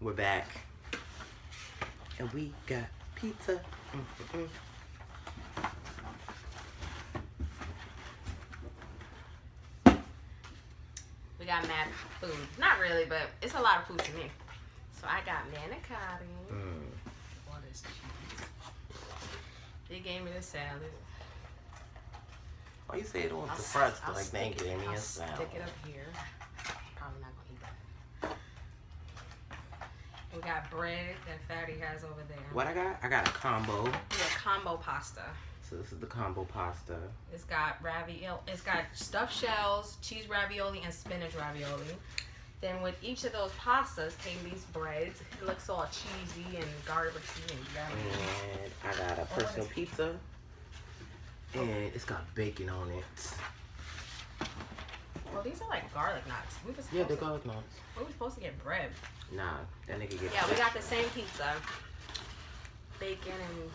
We're back. And we got pizza. We got mad food. Not really, but it's a lot of food to me. So I got manicotti. All this cheese. They gave me the salad. Why you say it on the front? Like they ain't giving me a salad. Stick it up here. Probably not gonna eat that. We got bread that Fatty has over there. What I got? I got a combo. Yeah, combo pasta. So this is the combo pasta. It's got ravioli. It's got stuffed shells, cheese ravioli, and spinach ravioli. Then with each of those pastas came these breads. It looks all cheesy and garlicky and yummy. And I got a personal pizza. And it's got bacon on it. Well, these are like garlic knots. Yeah, they're garlic knots. We were supposed to get bread. Nah, that nigga get. Yeah, we got the same pizza. Bacon and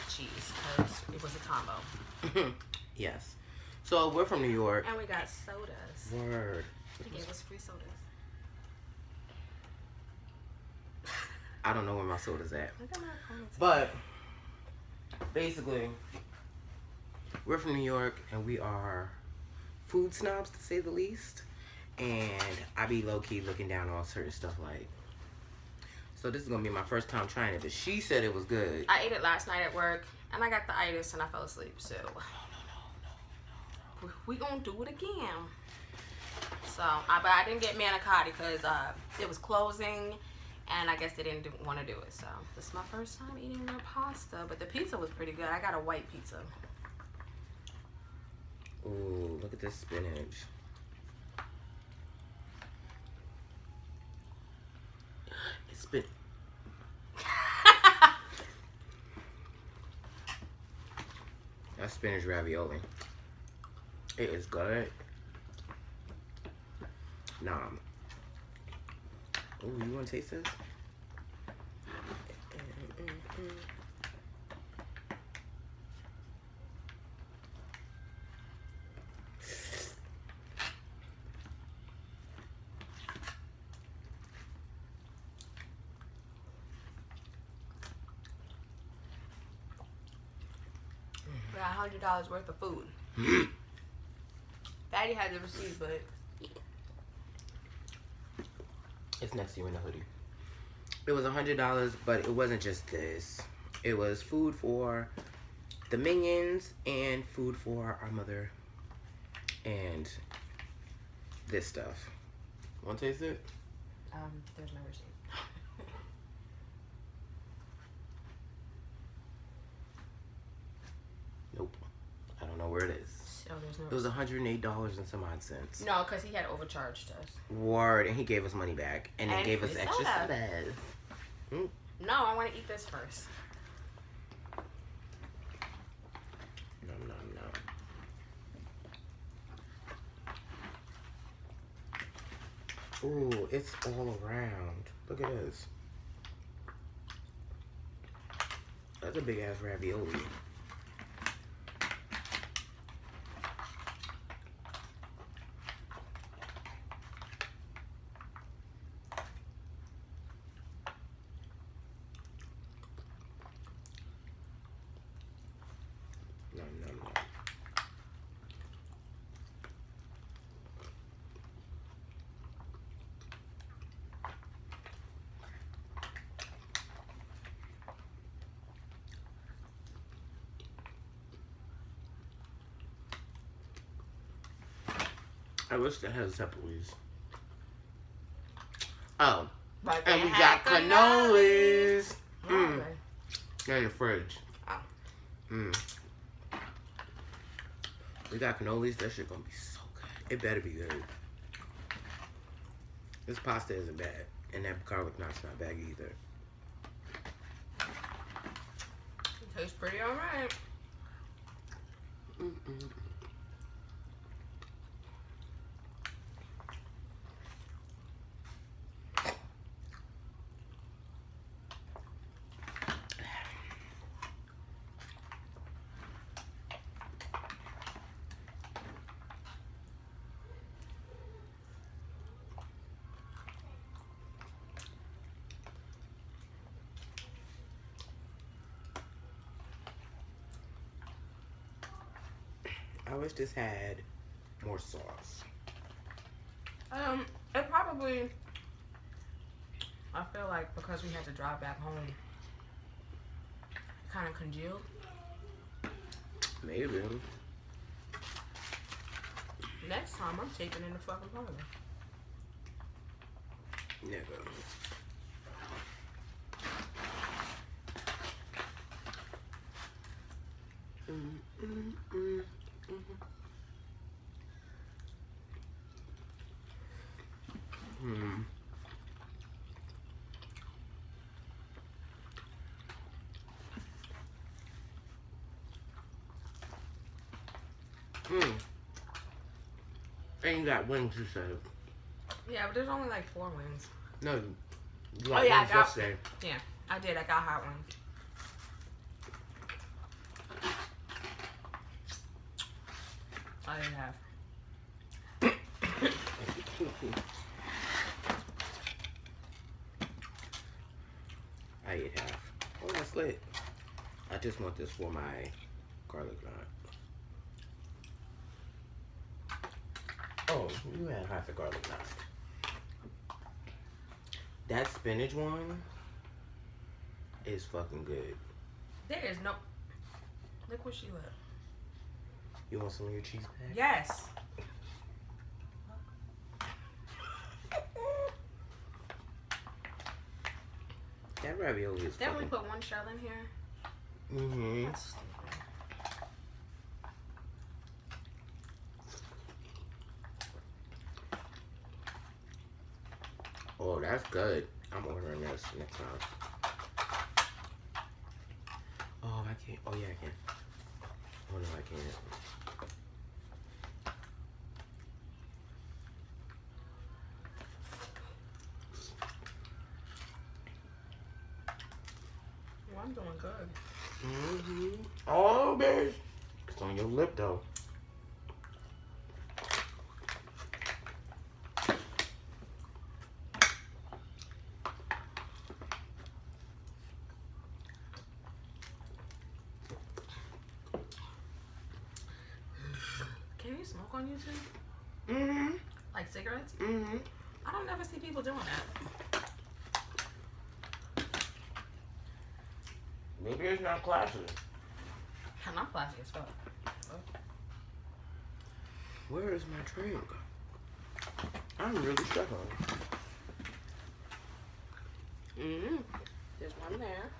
cheese, because it was a combo. Yes. So we're from New York. And we got sodas. Word. They gave us free sodas. I don't know where my soda's at. Look at my ponytail. But basically, we're from New York and we are food snobs to say the least. And I be low-key looking down on certain stuff like. So this is gonna be my first time trying it, but she said it was good. I ate it last night at work and I got the itis and I fell asleep. So No. we gonna do it again. So, but I didn't get manicotti because it was closing. And I guess they didn't want to do it. So this is my first time eating their pasta. But the pizza was pretty good. I got a white pizza. Ooh, look at this spinach. It's been... That's spinach ravioli. It is good. Nah. Oh, you want to taste this? We got $100 worth of food. Daddy had the receipt, but it's next to you in the hoodie. It was $100, but it wasn't just this. It was food for the minions and food for our mother and this stuff. Want to taste it? There's no receipt. Nope. I don't know where it is. So there's no. It was $108 and some odd cents. No, because he had overcharged us. Word, and he gave us money back, and then gave us free extra soda. sodas. No, I want to eat this first. Nom, nom, nom. Ooh, it's all around. Look at this. That's a big ass ravioli. Nom, nom, nom. I wish they had a separate piece. Oh, But and they we had got cannolis. Okay. They're in the fridge. Oh. We got cannolis. That shit gonna be so good. It better be good. This pasta isn't bad, and that garlic knot's not bad either. It tastes pretty alright. wish this had more sauce. It probably, I feel like because we had to drive back home, kind of congealed. Maybe. Next time, I'm taking in the fucking parlor. Nigga. And you got wings, you said. Yeah, but there's only like 4 wings. No, you Oh got yeah, wings I got. yesterday. Yeah, I did. I got hot wings. I didn't have. I ate half. Oh, that's lit. I just want this for my garlic nut. Oh, you had half the garlic nut. That spinach one is fucking good. There is no. Look where she left. You want some of your cheese pack? Yes. That ravioli is Then we fucking... put 1 shell in here. Mm-hmm. That's stupid. Oh, that's good. I'm ordering this next time. Oh, I can't. Oh, yeah, I can. Oh, no, I can't. Well, I'm doing good. Mm-hmm. Oh, bitch. It's on your lip, though. Can you smoke on YouTube? Mm-hmm. Like cigarettes? Mm-hmm. I don't ever see people doing that. Maybe it's not classy. I'm not classy as fuck. Where is my drink? I'm really struggling. There's one there.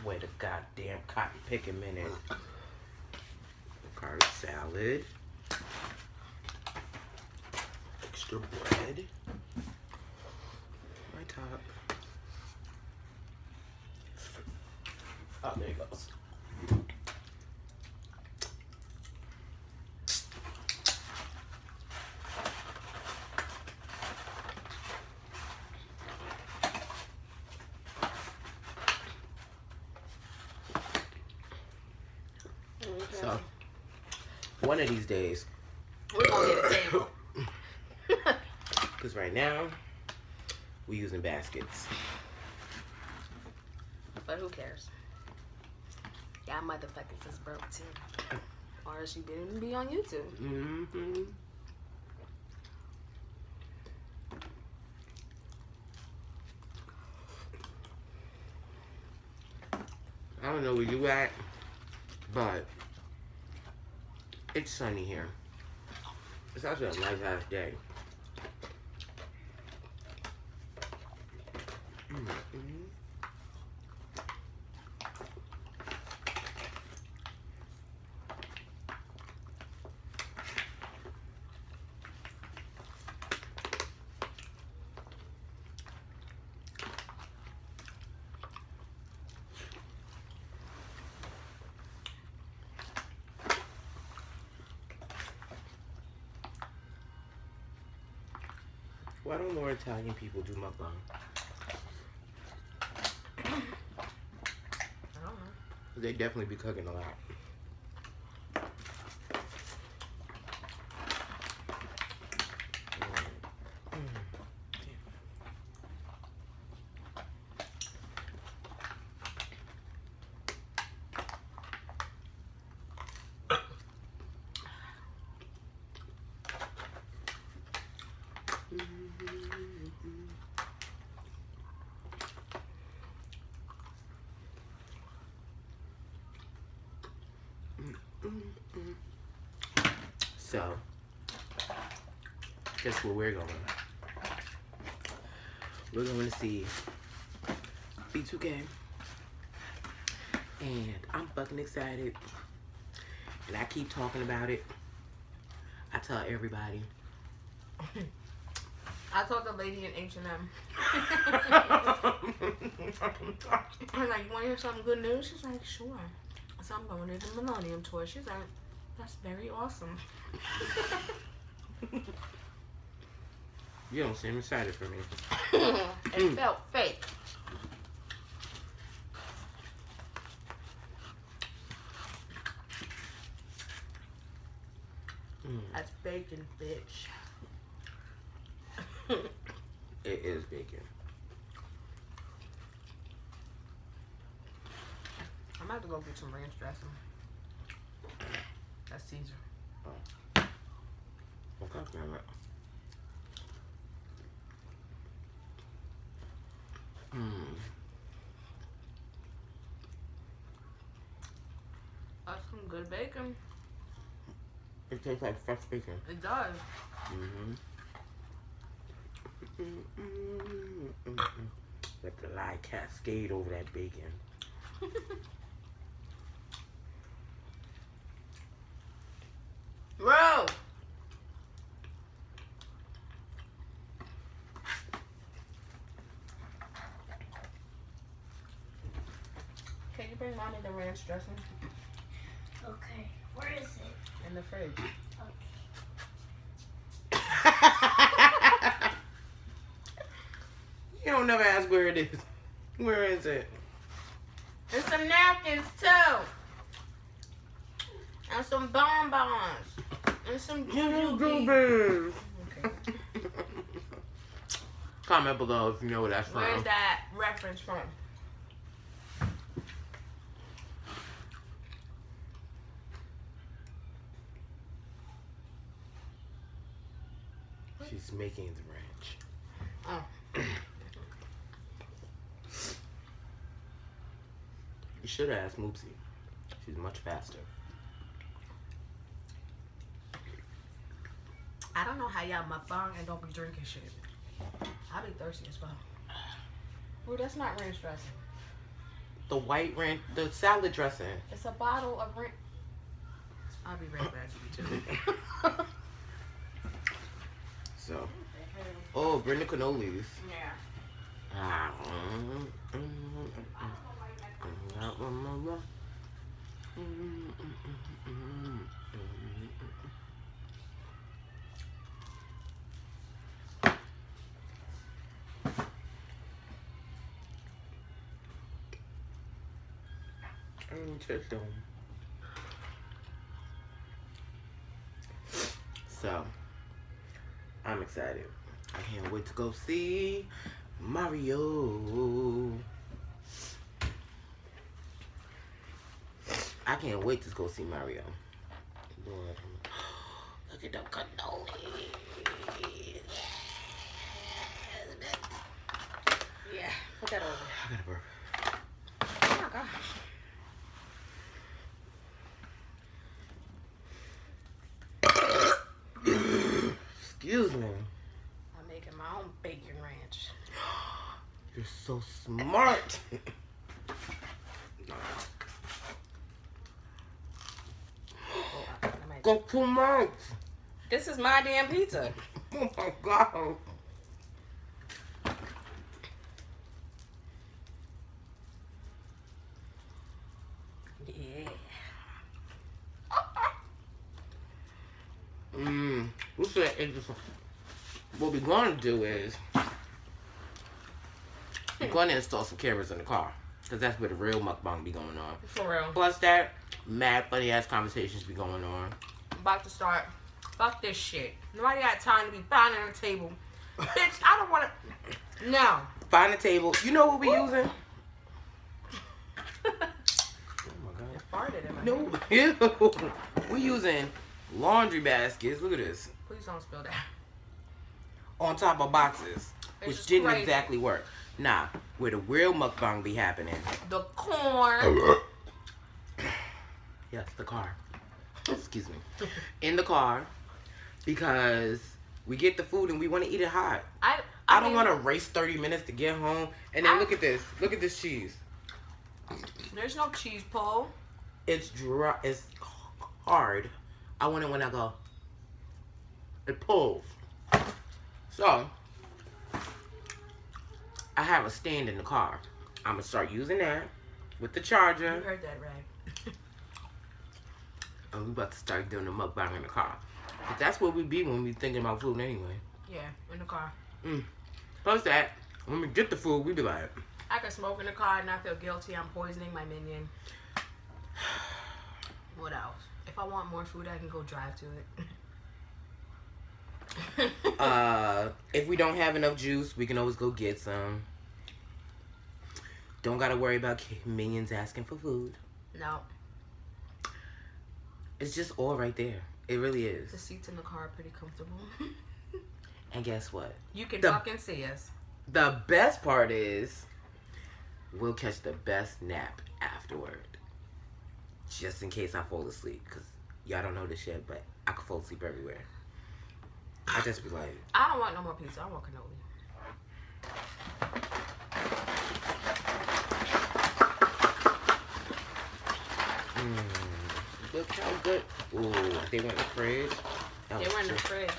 Wait a goddamn cotton picking minute. Carrot salad. Extra bread. My top. Oh, there it goes. So, one of these days, We're gonna get a table. because right now, we're using baskets. But who cares? Yeah, motherfuckers is broke too. Or she didn't be on YouTube. Mm-hmm. I don't know where you at, but it's sunny here. It's actually a nice ass day. Mm-hmm. Why don't more Italian people do mukbang? I don't know. They definitely be cooking a lot. So, guess where we're going? We're going to see B2K. And I'm fucking excited. And I keep talking about it. I tell everybody. I told the lady in H&M. I'm like, you want to hear something good news? She's like, sure. So I'm going to the Millennium Tour. She's like, that's very awesome. You don't seem excited for me. It felt fake. That's bacon, bitch. It is bacon. I'm about to go get some ranch dressing. That's Caesar. Oh. Okay, damn it. That's some good bacon. It tastes like fresh bacon. It does. Let the lye cascade over that bacon. Bro! Can you bring mommy the ranch dressing? Okay, where is it? In the fridge. Okay. You don't never ask where it is. Where is it? And some napkins too. And some bonbons. And some jujubes. Okay. Comment below if you know where that's from. Where's that reference from? She's making the ranch. Oh. You should have asked Moopsie. She's much faster. I don't know how y'all mukbang and don't be drinking shit. I be thirsty as fuck. Ooh, that's not ranch dressing. The white ranch, the salad dressing. It's a bottle of ranch. I'll be right back to you too. So, oh, bring the cannolis. Yeah. So, I'm excited. I can't wait to go see Mario. I can't wait to go see Mario. Lord, look at the cannoli. Yeah. Put that over. I gotta burp. Oh my gosh. Excuse me. I'm making my own bacon ranch. You're so smart. Go too much. This is my damn pizza. Oh my god. Yeah. What we're going to do is we're going to install some cameras in the car because that's where the real mukbang be going on. For real. Plus that, mad funny ass conversations be going on. I'm about to start. Fuck this shit. Nobody got time to be finding on the table. Bitch, I don't want to. No. Find a table. You know what we using? Oh my god. It farted in my No. hand. Ew. We using laundry baskets. Look at this. Please don't spill that. On top of boxes, It's which just didn't crazy. exactly work. Nah, where the real mukbang be happening. The corn. Yes, the car. Excuse me. In the car, because we get the food and we want to eat it hot. I don't mean, want to race 30 minutes to get home. And then look at this. Look at this cheese. There's no cheese pull. It's dry. It's hard. I want it when I go. It pulls. So, I have a stand in the car. I'm going to start using that with the charger. You heard that right. And we about to start doing the mukbang in the car. But that's where we be when we thinking about food anyway. Yeah, in the car. Plus that, when we get the food, we be like... I can smoke in the car and not feel guilty. I'm poisoning my minion. What else? If I want more food, I can go drive to it. If we don't have enough juice, we can always go get some. Don't gotta worry about minions asking for food. No. It's just all right there. It really is. The seats in the car are pretty comfortable. And guess what? You can fucking see us. The best part is we'll catch the best nap afterward. Just in case I fall asleep. Because y'all don't know this yet, but I can fall asleep everywhere. I just be like... I don't want no more pizza. I want cannoli. Look how good. Ooh, they went in the fridge. They went in the fridge.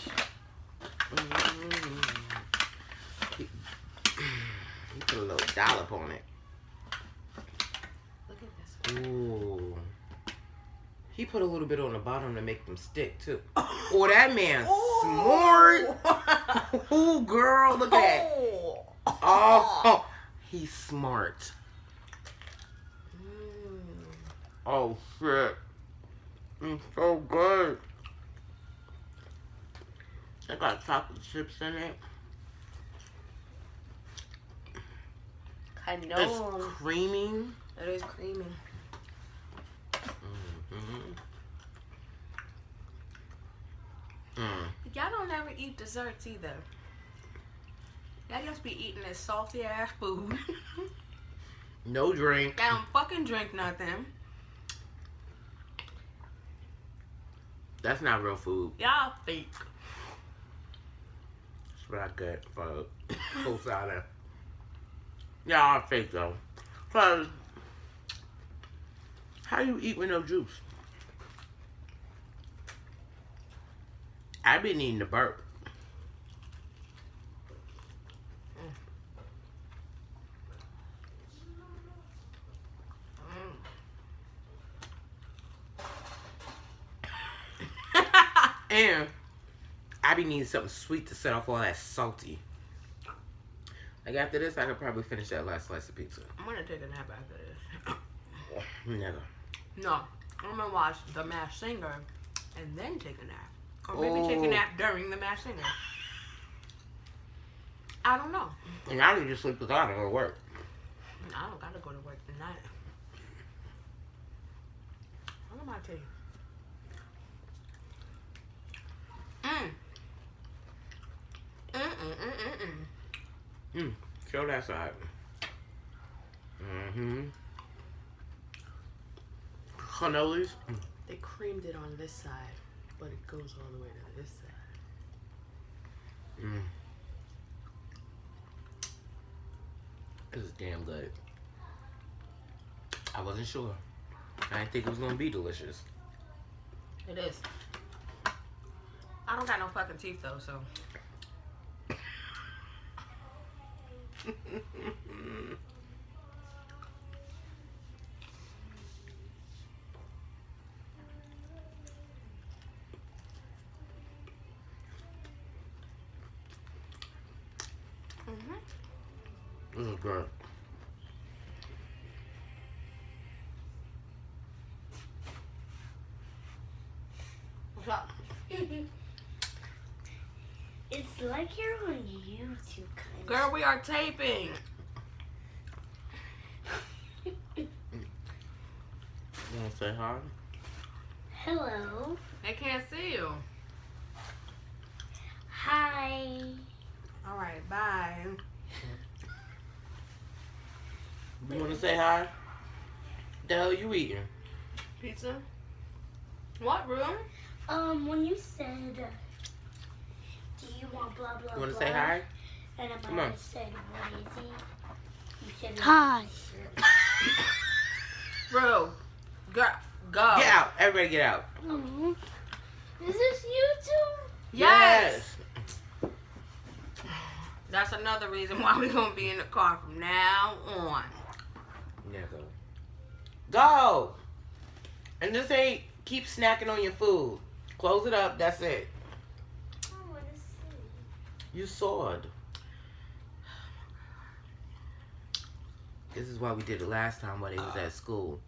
He put a little dollop on it. Look at this. Ooh. He put a little bit on the bottom to make them stick too. Oh, that man smart. Oh, girl, look at that. Oh, he's smart. Oh, shit. It's so good. I got chocolate chips in it. Cannolis. It's creamy. It is creamy. Y'all don't ever eat desserts either. Y'all just be eating this salty ass food. No drink. I don't fucking drink nothing. That's not real food. Y'all fake. That's what I get for co-signer. Y'all fake though. Cause how you eat with no juice? I've been eating the burp. And I be needing something sweet to set off all that salty. Like after this, I could probably finish that last slice of pizza. I'm gonna take a nap after this. Never. No, I'm gonna watch The Masked Singer and then take a nap. Or maybe take a nap during The Masked Singer. I don't know. And I need to sleep because I gotta go to work. I don't gotta go to work tonight. What am I telling you? Show that side. Cannolis. They creamed it on this side, but it goes all the way to this side. This is damn good. I wasn't sure. I didn't think it was gonna be delicious. It is. I don't got no fucking teeth though, so. This is good. What's up? It's like you're on YouTube, kind of. Girl, we are taping. You wanna say hi? Hello. They can't see you. Hi. All right, bye. You wanna say hi? The hell you eating? Pizza? What room? When you said Do you want blah blah? You want to blah? say hi? And Come Amanda on. said, "What is he?" You said, Hi. Bro, go. Get out. Everybody get out. Mhm. "Is this YouTube?" Yes. That's another reason why we're gonna be in the car from now on. Never. Go. And just say, keep snacking on your food. Close it up. That's it. I want to see. You sawed. This is why we did it last time while they was at school.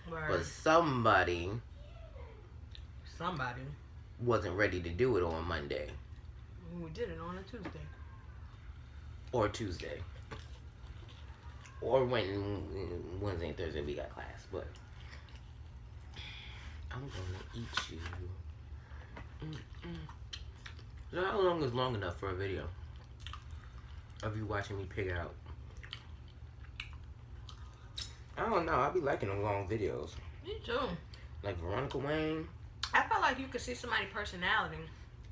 But Word. somebody Somebody. wasn't ready to do it on Monday We did it on a Tuesday. or Tuesday. Or when Wednesday and Thursday we got class. But I'm gonna eat you. So how long is long enough for a video of you watching me pig out? I don't know. I be liking them long videos. Me too. Like Veronica Wayne I felt like you could see somebody's personality.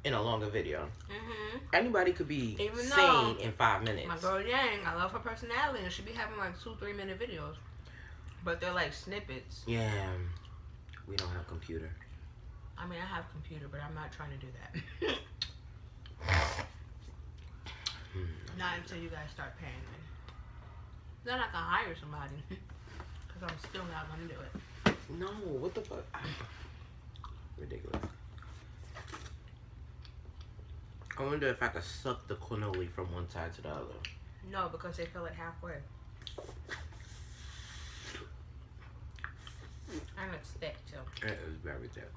in a longer video. Mm-hmm. Anybody could be Even sane though in 5 minutes. My girl Yang, I love her personality, and she be having like 2-3 minute videos. But they're like snippets. Yeah. We don't have computer. I mean, I have a computer, but I'm not trying to do that. Not until you guys start paying me. Then I can hire somebody. Because I'm still not going to do it. No, what the fuck? Ridiculous. I wonder if I could suck the cannoli from one side to the other. No, because they fill it halfway. And it's thick, too. It is very thick.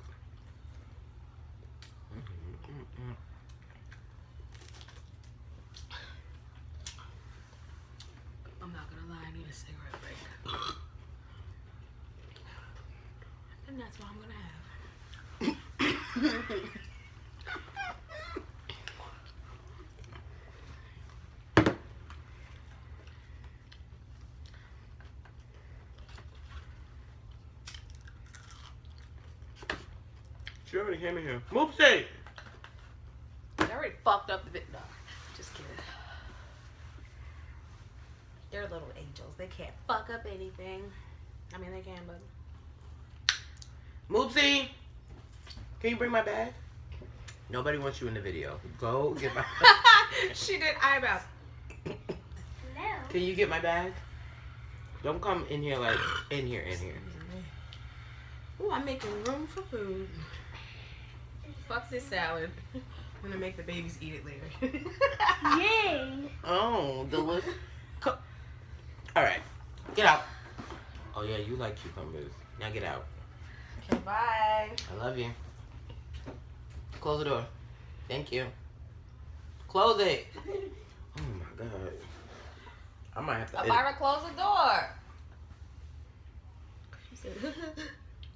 I'm not going to lie, I need a cigarette break. And that's what I'm going to have. She already came in here. Moopsie! They already fucked up the bit. No, just kidding. They're little angels. They can't fuck up anything. I mean, they can, but... Moopsie! Can you bring my bag? Nobody wants you in the video. Go get my She did eyebrows. No. Can you get my bag? Don't come in here like, in here. Ooh, I'm making room for food. Fuck this salad. I'm gonna make the babies eat it later. Yay. Oh, delicious. Alright, get out. Oh yeah, you like cucumbers. Now get out. Okay, bye. I love you. Close the door. Thank you. Close it. Oh my god. I might have to. Elvira, close the door. She said,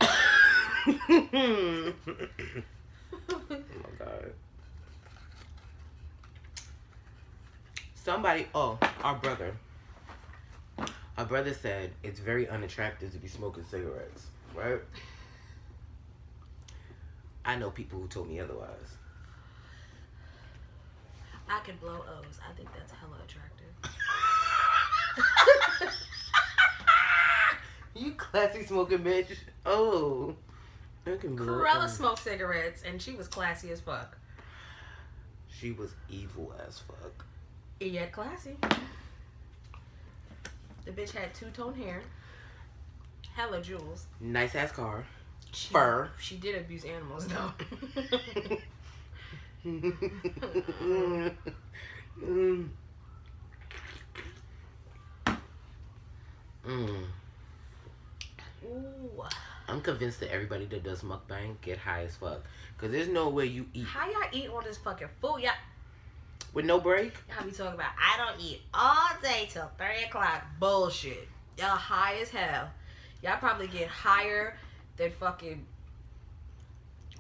Oh my god. Somebody, our brother said it's very unattractive to be smoking cigarettes, right? I know people who told me otherwise. I can blow O's. I think that's hella attractive. You classy smoking bitch. Oh. I can blow Corella up. smoked cigarettes, and she was classy as fuck. She was evil as fuck. Yeah, classy. The bitch had two-tone hair. Hella jewels. Nice ass car. She, Fur. She did abuse animals, though. Ooh. I'm convinced that everybody that does mukbang get high as fuck. Cause there's no way you eat How y'all eat all this fucking food? Y'all with no break. be talking about, I don't eat all day till 3 o'clock. Bullshit. Y'all high as hell. Y'all probably get higher than fucking...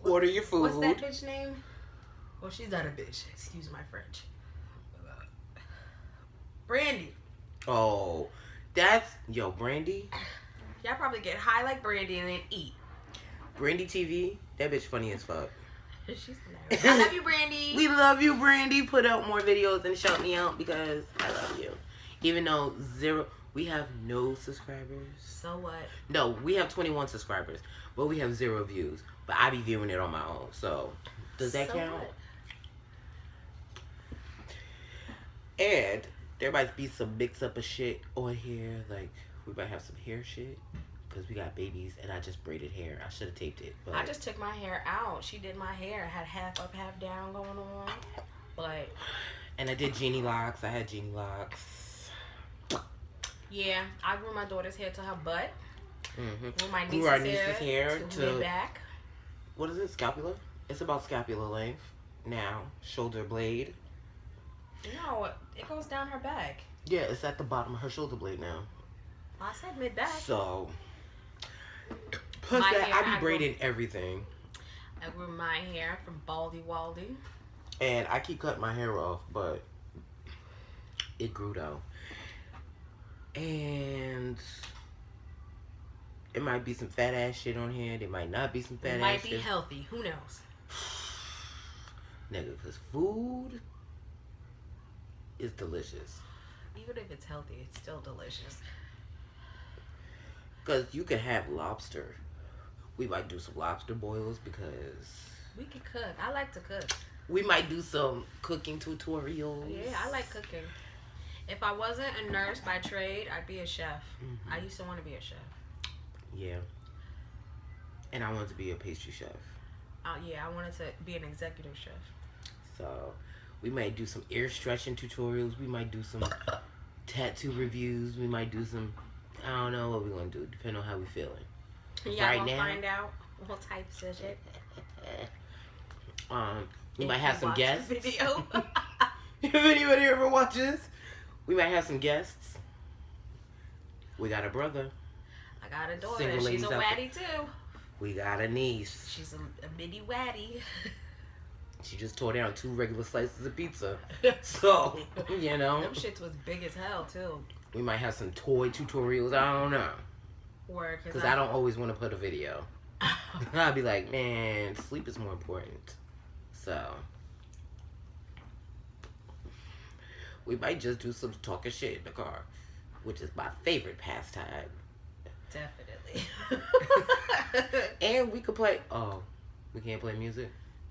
Order your food. What's that bitch name? Well, she's not a bitch. Excuse my French. Brandy. Oh, that's Brandy. Y'all probably get high like Brandy and then eat. Brandy TV. That bitch funny as fuck. She's hilarious. I love you, Brandy. We love you, Brandy. Put out more videos and shout me out because I love you. Even though we have no subscribers. So what? No, we have 21 subscribers, but we have 0 views. But I be viewing it on my own. So, does that count? What? And there might be some mix up of shit on here. Like, we might have some hair shit. Because we got babies and I just braided hair. I should have taped it. But I just took my hair out. She did my hair. I had half up, half down going on. But. And I did genie locks. I had genie locks. Yeah, I grew my daughter's hair to her butt. Grew my Grew our niece's hair to mid back. What is it? Scapula? It's about scapula length now. Shoulder blade. No, it goes down her back. Yeah, it's at the bottom of her shoulder blade now. I said mid back. So, plus My that, hair, I be braiding everything. I grew my hair from Baldy Waldy. And I keep cutting my hair off, but it grew though. And it might be some fat ass shit on here. There might not be some fat It ass might shit. be healthy. Who knows? Nigga, because food is delicious. Even if it's healthy, it's still delicious. Because you can have lobster. We might do some lobster boils because We can cook. I like to cook. we might do some cooking tutorials. Yeah, I like cooking. If I wasn't a nurse by trade, I'd be a chef. I used to want to be a chef. Yeah. And I wanted to be a pastry chef. Yeah, I wanted to be an executive chef. So we might do some ear stretching tutorials. We might do some tattoo reviews. We might do some, I don't know what we're going to do, depending on how we feeling. Y'all Right gonna now, find out all types of shit. we If might have you some watch guests. the video. If anybody ever watches, we might have some guests. We got a brother. I got a daughter. Single She's ladies a out Waddy too. We got a niece. She's a mini Waddy. She just tore down 2 regular slices of pizza. So, you know. Them shits was big as hell too. We might have some toy tutorials. I don't know. Word, Because I don't always want to put a video. I'll be like, man, sleep is more important. So, we might just do some talking shit in the car, which is my favorite pastime. Definitely. And we could play. Oh, we can't play music?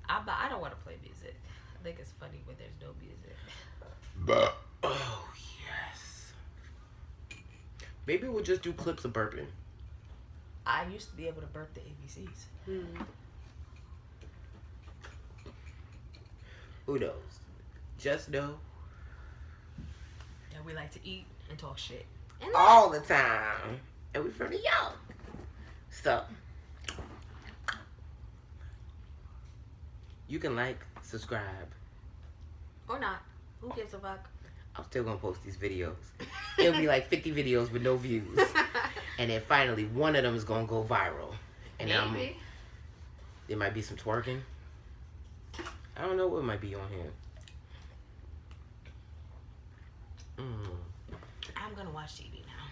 I don't want to play music. I think it's funny when there's no music. Oh, yes. Maybe we'll just do clips of burping. I used to be able to burp the ABCs. Who knows? Just know. And we like to eat and talk shit. And All the time. And we from New York. So, you can like, subscribe. or not. Who gives a fuck? I'm still gonna post these videos. It'll be like 50 videos with no views. And then finally, one of them is gonna go viral. And Maybe. there might be some twerking. I don't know what might be on here. I'm gonna watch TV now.